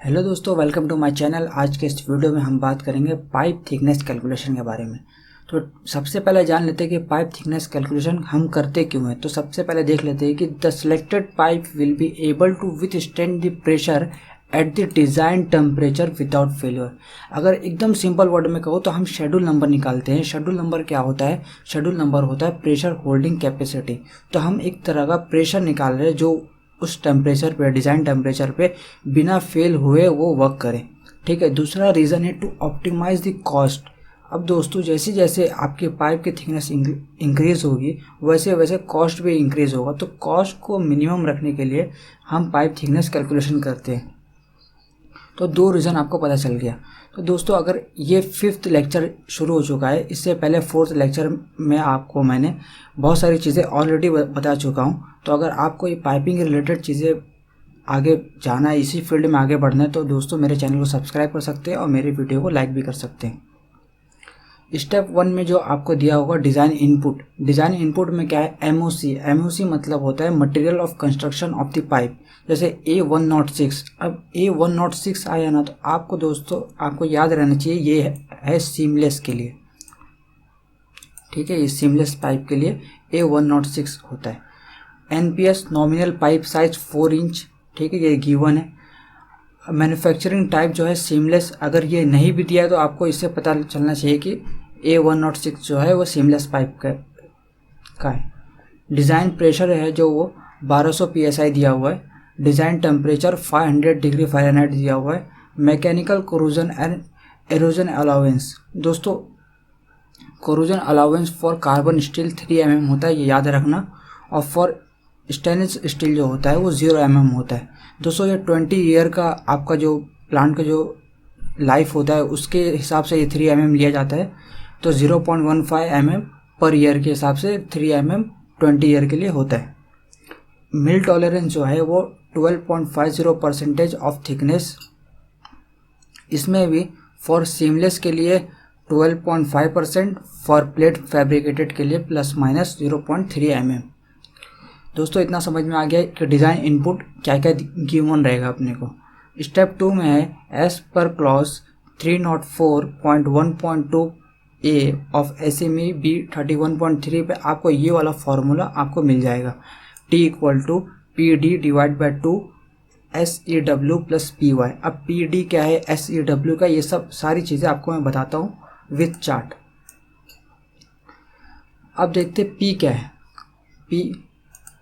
Hello दोस्तों, welcome to my channel. आज के इस वीडियो में हम बात करेंगे पाइप थिकनेस कैलकुलेशन के बारे में। तो सबसे पहले जान लेते हैं कि पाइप थिकनेस कैलकुलेशन हम करते क्यों हैं। तो सबसे पहले देख लेते हैं कि the selected pipe will be able to withstand the pressure at the design temperature without failure. अगर एकदम सिंपल वर्ड में कहो तो हम शेड्यूल नंबर निकालते हैं। शेड्यूल नंबर क्या होता है? शेड्यूल नंबर होता है प्रेशर होल्डिंग कैपेसिटी। तो हम एक तरह का प्रेशर निकाल रहे हैं जो उस टेम्परेचर पे, डिज़ाइन टेम्परेचर पे बिना फेल हुए वो वर्क करे। ठीक है। दूसरा रीज़न है टू ऑप्टिमाइज द कॉस्ट। अब दोस्तों, जैसे जैसे आपके पाइप की थिकनेस इंक्रीज होगी वैसे वैसे कॉस्ट भी इंक्रीज होगा। तो कॉस्ट को मिनिमम रखने के लिए हम पाइप थिकनेस कैलकुलेशन करते हैं। तो दो रीज़न आपको पता चल गया। तो दोस्तों, अगर ये 5th लेक्चर शुरू हो चुका है, इससे पहले 4th लेक्चर में आपको मैंने बहुत सारी चीज़ें ऑलरेडी बता चुका हूँ। तो अगर आपको ये पाइपिंग रिलेटेड चीज़ें आगे जाना है, इसी फील्ड में आगे बढ़ना है, तो दोस्तों मेरे चैनल को सब्सक्राइब कर सकते हैं और मेरे वीडियो को लाइक भी कर सकते हैं। स्टेप 1 में जो आपको दिया होगा डिज़ाइन इनपुट। डिज़ाइन इनपुट में क्या है? एमओसी। एमओसी मतलब होता है material of construction of the pipe. जैसे A106। अब A106 आया ना, तो आपको दोस्तों आपको याद रहना चाहिए ये है सीमलेस के लिए। ठीक है, ये सीमलेस पाइप के लिए A106 होता है। NPS nominal pipe size 4 inch. ठीक है, ये गिवन है। मैन्युफैक्चरिंग टाइप जो है सीमलेस। अगर ये नहीं भी दिया है तो आपको इससे पता चलना चाहिए कि A106 जो है वो सीमलेस पाइप का है। डिज़ाइन प्रेशर है जो वो 1200 psi दिया हुआ है। डिज़ाइन टेम्परेचर 500 डिग्री फ़ारेनहाइट दिया हुआ है। Mechanical corrosion and erosion allowance. दोस्तों, corrosion allowance for carbon steel 3 mm होता है, ये याद रखना। और फॉर स्टेनलेस स्टील जो होता है वो 0 mm होता है। दोस्तों, ये 20 ईयर का आपका जो प्लांट का जो लाइफ होता है उसके हिसाब से ये 3 mm लिया जाता है। तो 0.15 mm पर ईयर के हिसाब से 3 mm 20 ईयर के लिए होता है। मिल टॉलरेंस जो है वो 12.50% ऑफ थिकनेस। इसमें भी फॉर सीमलेस के लिए 12.5%, फॉर प्लेट फैब्रिकेटेड के लिए ±0.3 mm। दोस्तों, इतना समझ में आ गया कि डिज़ाइन इनपुट क्या क्या गिवन रहेगा अपने को। स्टेप 2 में है एज पर clause 304.1.2 A of SME B 31.3 पे आपको ये वाला फॉर्मूला आपको मिल जाएगा। T = PD/2 SEW + PY। अब PD क्या है, SEW का, ये सब सारी चीज़ें आपको मैं बताता हूँ विथ चार्ट। अब देखते P क्या है।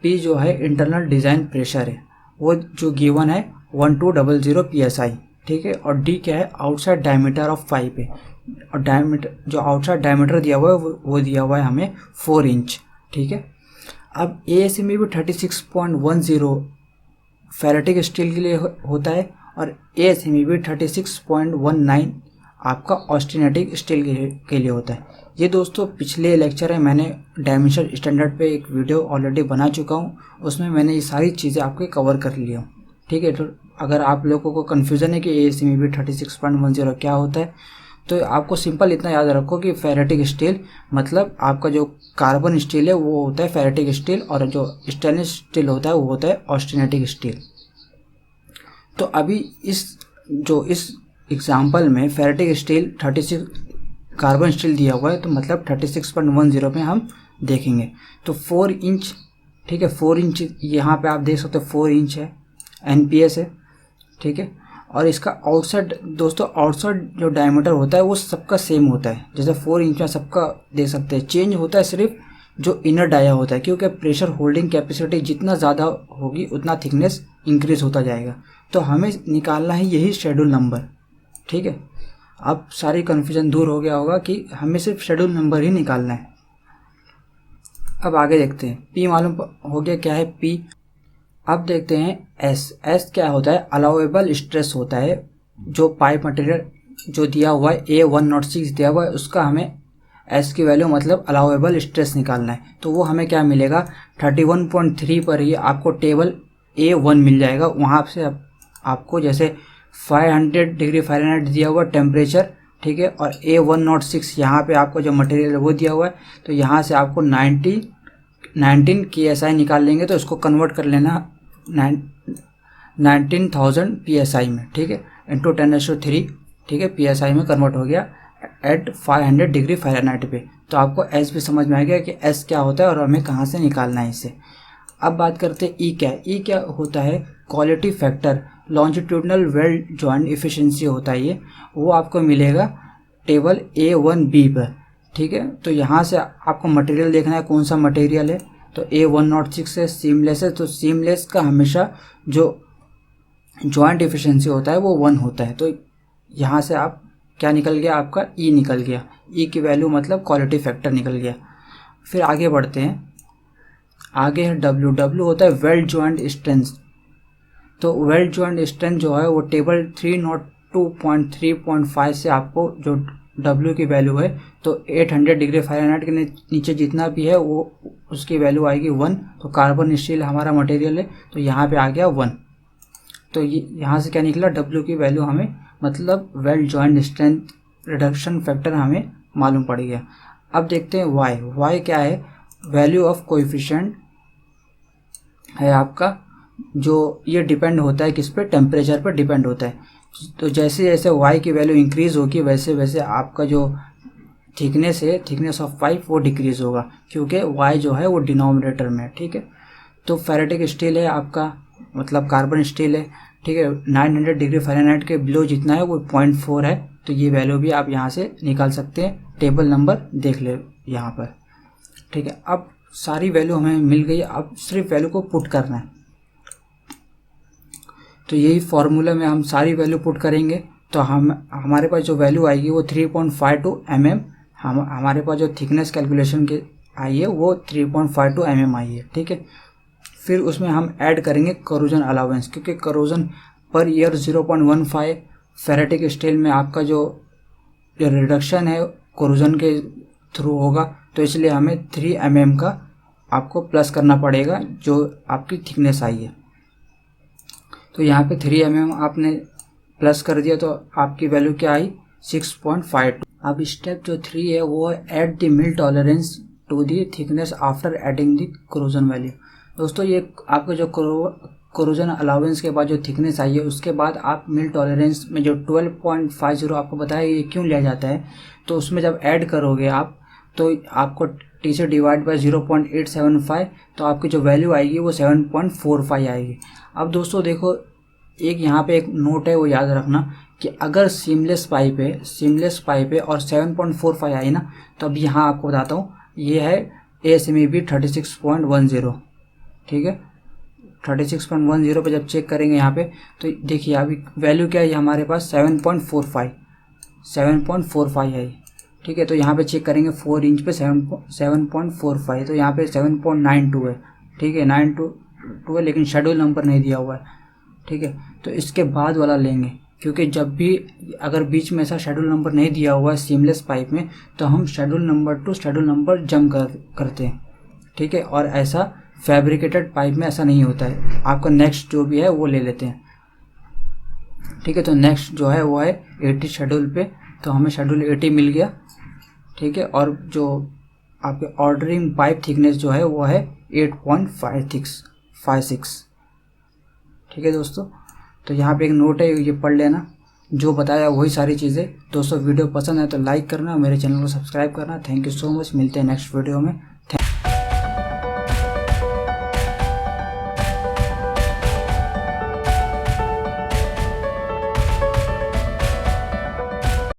P जो है इंटरनल डिज़ाइन प्रेशर है, वो जो गिवन है 1200 psi। ठीक है। और D क्या है? आउटसाइड डायमीटर ऑफ पाइप है। और डायमीटर जो आउटसाइड डायमीटर दिया हुआ है वो दिया हुआ है हमें 4 इंच। ठीक है। अब ASME भी 36.10 फेरेटिक स्टील के लिए होता है और ASME भी 36.19 आपका ऑस्टेनेटिक स्टील के लिए होता है। ये दोस्तों पिछले लेक्चर में मैंने डायमेंशन स्टैंडर्ड पे एक वीडियो ऑलरेडी बना चुका हूँ, उसमें मैंने ये सारी चीज़ें आपके कवर कर लिया हूँ। ठीक है। तो अगर आप लोगों को कन्फ्यूज़न है कि ASME भी 36.10 क्या होता है, तो आपको सिंपल इतना याद रखो कि फेरेटिक स्टील मतलब आपका जो कार्बन स्टील है वो होता है फेरेटिक स्टील, और जो स्टेनलेस स्टील होता है वो होता है ऑस्टेनेटिक स्टील। तो अभी इस एग्जाम्पल में फेरेटिक स्टील 36 कार्बन स्टील दिया हुआ है, तो मतलब 36.10 पे हम देखेंगे। तो 4 इंच। ठीक है, 4 इंच यहाँ पे आप देख सकते हो 4 इंच है, NPS है। ठीक है। और इसका आउटसाइड, दोस्तों आउटसाइड जो डायमीटर होता है वो सबका सेम होता है। जैसे 4 इंच में सबका देख सकते हैं, चेंज होता है सिर्फ जो इनर डाया होता है, क्योंकि प्रेशर होल्डिंग कैपेसिटी जितना ज़्यादा होगी उतना थिकनेस इंक्रीज होता जाएगा। तो हमें निकालना है यही शेड्यूल नंबर। ठीक है। अब सारी कन्फ्यूजन दूर हो गया होगा कि हमें सिर्फ शेड्यूल नंबर ही निकालना है। अब आगे देखते हैं। P मालूम हो गया क्या है P। अब देखते हैं S क्या होता है? अलाउएबल स्ट्रेस होता है। जो पाइप मटेरियल जो दिया हुआ है A106 दिया हुआ है उसका हमें S की वैल्यू मतलब अलाउएबल स्ट्रेस निकालना है। तो वो हमें क्या मिलेगा? 31.3 पर ही आपको टेबल A1 मिल जाएगा। वहाँ से आपको जैसे 500 डिग्री फ़ारेनहाइट दिया हुआ टेम्परेचर। ठीक है। और A106 यहाँ पे आपको जो मटेरियल है वो दिया हुआ है, तो यहाँ से आपको 19 KSI निकाल लेंगे, तो इसको कन्वर्ट कर लेना 19,000 psi में। ठीक है। इंटू 10⁻3, ठीक है, PSI में कन्वर्ट हो गया एट 500 डिग्री फ़ारेनहाइट पे। तो आपको एस भी समझ में आ गया कि एस क्या होता है और हमें कहाँ से निकालना है इसे। अब बात करते हैं ई क्या है। ई क्या होता है, quality factor longitudinal weld joint efficiency होता है ये, वो आपको मिलेगा टेबल A1B पर, ठीक है। तो यहाँ से आपको मटेरियल देखना है, कौन सा मटेरियल है, तो A106 है, सीमलेस है। तो सीमलेस का हमेशा जो जॉइंट एफिशिएंसी होता है वो 1 होता है। तो यहाँ से आप क्या निकल गया, आपका ई निकल गया। ई की वैल्यू मतलब क्वालिटी फैक्टर निकल गया। फिर आगे बढ़ते हैं, आगे है डब्ल्यू। डब्ल्यू होता है वेल्ड जॉइंट स्ट्रेंथ। तो वेल्ड जॉइंट स्ट्रेंथ जो है वो टेबल 302.3.5 से आपको जो डब्ल्यू की वैल्यू है, तो 800 डिग्री फ़ारेनहाइट के नीचे जितना भी है वो उसकी वैल्यू आएगी 1। तो कार्बन स्टील हमारा मटेरियल है, तो यहाँ पे आ गया 1। तो ये यहाँ से क्या निकला, डब्ल्यू की वैल्यू हमें मतलब weld joint strength reduction factor हमें मालूम पड़ गया। अब देखते हैं वाई। वाई क्या है, वैल्यू ऑफ कोएफिशिएंट है आपका, जो ये डिपेंड होता है किस पे, टेम्परेचर पर डिपेंड होता है। तो जैसे जैसे वाई की वैल्यू इंक्रीज़ होगी वैसे वैसे आपका जो थिकनेस है, थिकनेस ऑफ पाइप वो डिक्रीज़ होगा, क्योंकि वाई जो है वो डिनोमिनेटर में है, ठीक है। तो फेरेटिक स्टील है आपका, मतलब कार्बन स्टील है, ठीक है, 900 डिग्री फ़ारेनहाइट के बिलो जितना है वो 0.4 है। तो ये वैल्यू भी आप यहाँ से निकाल सकते हैं, टेबल नंबर देख ले यहाँ पर, ठीक है। अब सारी वैल्यू हमें मिल गई, अब सिर्फ वैल्यू को पुट करना है। तो यही फॉर्मूला में हम सारी वैल्यू पुट करेंगे, तो हमारे पास जो वैल्यू आएगी वो 3.52 mm, हमारे पास जो थिकनेस कैलकुलेशन की आई है वो 3.52 mm आई है, ठीक है। फिर उसमें हम ऐड करेंगे करोजन अलाउंस, क्योंकि corrosion per year 0.15 ferritic steel में आपका जो रिडक्शन है करोजन के थ्रू होगा, तो इसलिए हमें 3 mm का आपको प्लस करना पड़ेगा जो आपकी थिकनेस आई है। तो यहाँ पे 3 mm आपने प्लस कर दिया, तो आपकी वैल्यू क्या आई, 6.52। अब स्टेप जो 3 है वो है add the mill tolerance to the thickness after adding the corrosion value. दोस्तों ये आपका जो करोजन अलाउंस के बाद जो थिकनेस आई है उसके बाद आप मिल टॉलरेंस में जो 12.50 आपको बताया ये क्यों लिया जाता है, तो उसमें जब ऐड करोगे आप तो आपको टी से डिवाइड बाय 0.875, तो आपकी जो वैल्यू आएगी वो 7.45 आएगी। अब दोस्तों देखो, एक यहाँ पे एक नोट है वो याद रखना कि अगर सीमलेस पाइप है और 7.45 आई ना, तो अब यहाँ आपको बताता हूँ, ये है ASME 36.10, ठीक है। 36.10 पे जब चेक करेंगे यहाँ पे, तो देखिए अभी वैल्यू क्या है हमारे पास 7.45 है, ठीक है। तो यहाँ पे चेक करेंगे 4 इंच पे 7.45, तो यहाँ पे 7.92 है, ठीक है, 92 है, लेकिन शेड्यूल नंबर नहीं दिया हुआ है, ठीक है। तो इसके बाद वाला लेंगे, क्योंकि जब भी अगर बीच में ऐसा शेड्यूल नंबर नहीं दिया हुआ है सीमलेस पाइप में, तो हम schedule number two schedule number jump करते हैं, ठीक है। और ऐसा फैब्रिकेटेड पाइप में ऐसा नहीं होता है। आपका नेक्स्ट जो भी है वो ले लेते हैं, ठीक है। तो नेक्स्ट जो है वो है 80 शेड्यूल पे, तो हमें शेड्यूल 80 मिल गया, ठीक है। और जो आपके ऑर्डरिंग पाइप थिकनेस जो है वो है 8.56, ठीक है दोस्तों। तो यहाँ पे एक नोट है, ये पढ़ लेना, जो बताया वही सारी चीज़ें। दोस्तों वीडियो पसंद है तो लाइक करना, मेरे चैनल को सब्सक्राइब करना। थैंक यू सो मच, मिलते हैं नेक्स्ट वीडियो में।